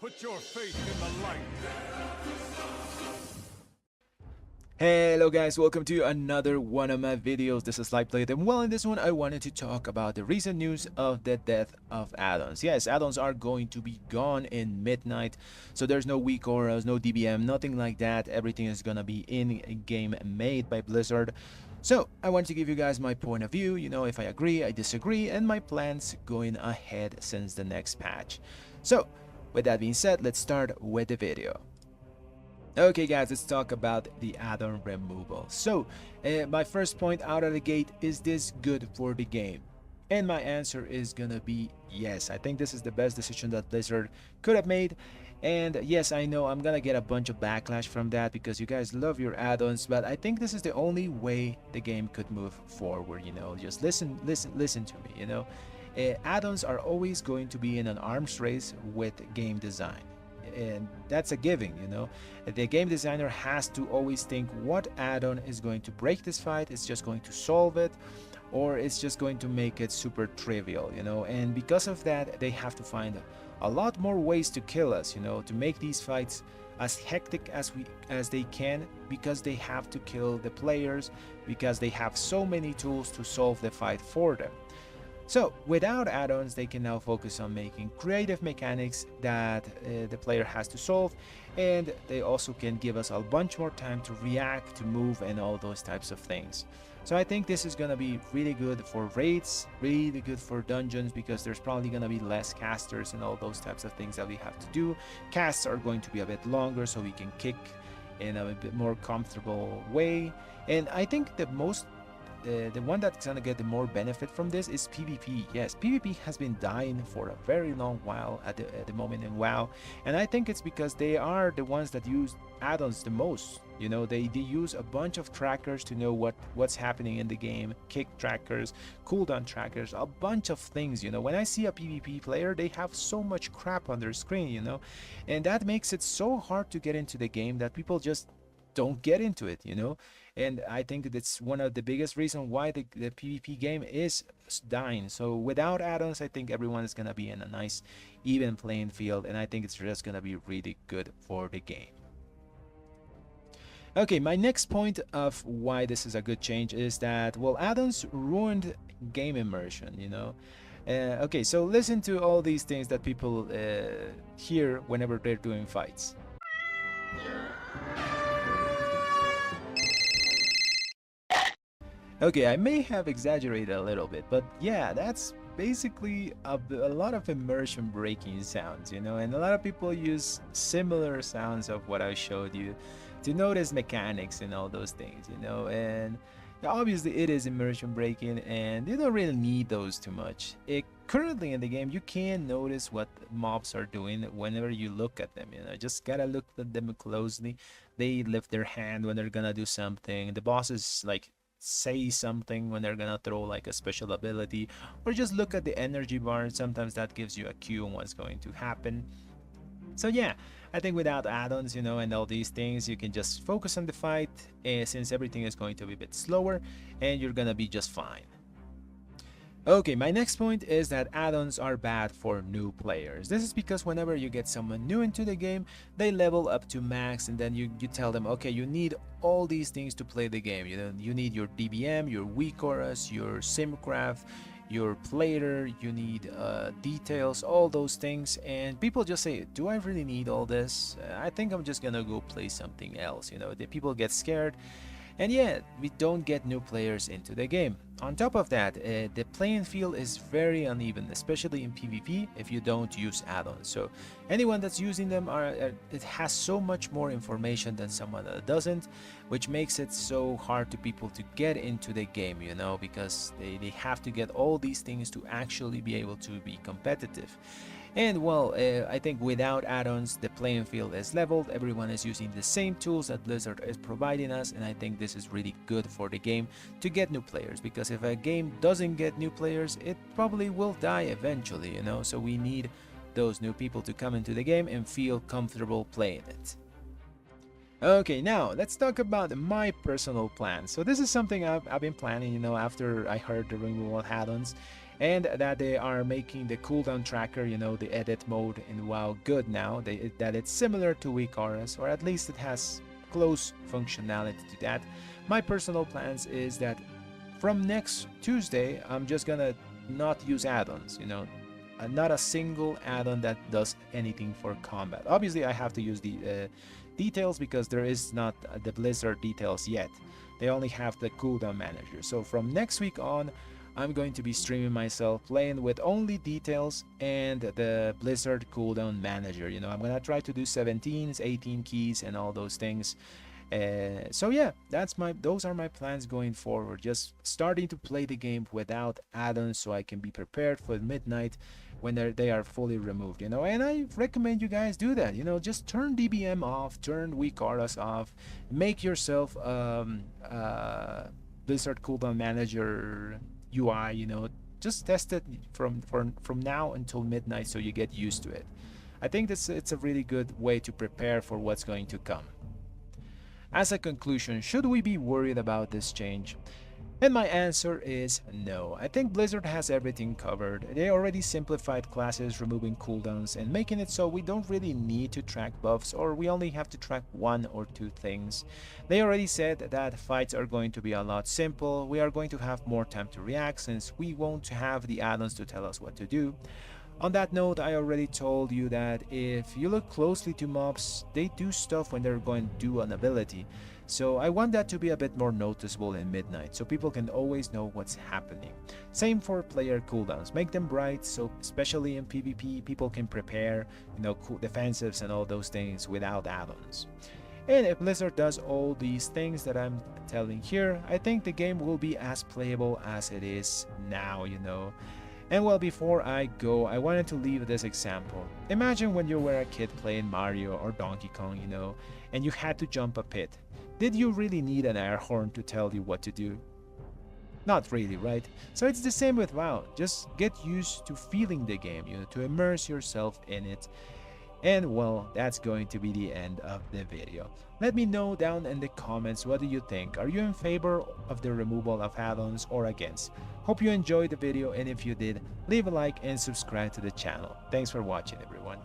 Put your faith in the light. Hello guys, welcome to another one of my videos. This is Lightblade, and well, in this one I wanted to talk about the recent news of the death of addons. Yes, addons are going to be gone in midnight, so there's no weak auras, no DBM, nothing like that. Everything is gonna be in-game made by Blizzard. So I want to give you guys my point of view, if I agree, I disagree, and my plans going ahead since the next patch. So with that being said, let's start with the video. Okay guys, let's talk about the add-on removal. So my first point out of the gate, is this good for the game? And my answer is gonna be yes. I think this is the best decision that Blizzard could have made. And yes, I know I'm gonna get a bunch of backlash from that because you guys love your add-ons, but I think this is the only way the game could move forward. Just listen to me. Add-ons are always going to be in an arms race with game design, and that's a given. The game designer has to always think what add-on is going to break this fight, it's just going to solve it, or it's just going to make it super trivial. And because of that, they have to find a lot more ways to kill us, to make these fights as hectic as they can, because they have to kill the players, because they have so many tools to solve the fight for them. So without add-ons, they can now focus on making creative mechanics that the player has to solve, and they also can give us a bunch more time to react, to move, and all those types of things. So I think this is gonna be really good for raids, really good for dungeons, because there's probably gonna be less casters and all those types of things that we have to do. Casts are going to be a bit longer, so we can kick in a bit more comfortable way. And I think the one that's gonna get the more benefit from this is PvP. Yes, PvP has been dying for a very long while at the moment in WoW, and I think it's because they are the ones that use add-ons the most. They use a bunch of trackers to know what's happening in the game, kick trackers, cooldown trackers, a bunch of things. When I see a PvP player, they have so much crap on their screen, and that makes it so hard to get into the game that people just don't get into it. And I think that's one of the biggest reasons why the PvP game is dying. So without add-ons, I think everyone is gonna be in a nice even playing field, and I think it's just gonna be really good for the game. Okay, my next point of why this is a good change is that, well, add-ons ruined game immersion. Okay, so listen to all these things that people hear whenever they're doing fights. Okay, I may have exaggerated a little bit, but yeah, that's basically a lot of immersion breaking sounds, and a lot of people use similar sounds of what I showed you to notice mechanics and all those things, and obviously it is immersion breaking, and you don't really need those too much. Currently in the game, you can notice what mobs are doing whenever you look at them. Just gotta look at them closely. They lift their hand when they're gonna do something. The bosses like say something when they're gonna throw like a special ability, or just look at the energy bar, and sometimes that gives you a cue on what's going to happen. So yeah, I think without add-ons, and all these things, you can just focus on the fight, since everything is going to be a bit slower, and you're gonna be just fine. Okay, my next point is that add-ons are bad for new players. This is because whenever you get someone new into the game, they level up to max, and then you tell them, okay, you need all these things to play the game. You need your DBM, your weak auras, your simcraft, your plater, you need details, all those things, and people just say, do I really need all this? I think I'm just gonna go play something else. The people get scared, and yeah, we don't get new players into the game. On top of that, the playing field is very uneven, especially in PvP if you don't use add-ons. So anyone that's using them it has so much more information than someone that doesn't, which makes it so hard to people to get into the game, because they have to get all these things to actually be able to be competitive. And well, I think without add-ons, the playing field is leveled, everyone is using the same tools that Blizzard is providing us, and I think this is really good for the game to get new players, because if a game doesn't get new players, it probably will die eventually, so we need those new people to come into the game and feel comfortable playing it. Okay, now let's talk about my personal plan. So this is something I've been planning, after I heard the removal add-ons. and that they are making the cooldown tracker, you know, the edit mode in WoW good now, that it's similar to weak auras, or at least it has close functionality to that. My personal plans is that from next Tuesday, I'm just gonna not use add-ons, you know, not a single add-on that does anything for combat. Obviously, I have to use the details because there is not the Blizzard details yet. They only have the cooldown manager. So from next week on, I'm going to be streaming myself playing with only details and the Blizzard cooldown manager. You know, I'm gonna try to do 17s, 18 keys, and all those things. So yeah, those are my plans going forward. Just starting to play the game without add-ons so I can be prepared for midnight when they are fully removed, you know. And I recommend you guys do that, you know. Just turn DBM off, turn weak auras off, make yourself Blizzard cooldown manager UI, you know. Just test it from now until midnight so you get used to it. I think it's a really good way to prepare for what's going to come. As a conclusion, should we be worried about this change? And my answer is no. I think Blizzard has everything covered. They already simplified classes, removing cooldowns, and making it so we don't really need to track buffs, or we only have to track 1 or 2 things. They already said that fights are going to be a lot simple. We are going to have more time to react since we won't have the add-ons to tell us what to do. On that note, I already told you that if you look closely to mobs, they do stuff when they're going to do an ability. So I want that to be a bit more noticeable in midnight, so people can always know what's happening. Same for player cooldowns. Make them bright, so especially in PvP, people can prepare, you know, defensives and all those things without add-ons. And if Blizzard does all these things that I'm telling here, I think the game will be as playable as it is now, you know. And well, before I go, I wanted to leave this example. Imagine when you were a kid playing Mario or Donkey Kong, you know, and you had to jump a pit. Did you really need an air horn to tell you what to do? Not really, right? So it's the same with WoW. Just get used to feeling the game, you know, to immerse yourself in it. And well, that's going to be the end of the video. Let me know down in the comments, what do you think? Are you in favor of the removal of add-ons or against? Hope you enjoyed the video, and if you did, leave a like and subscribe to the channel. Thanks for watching, everyone.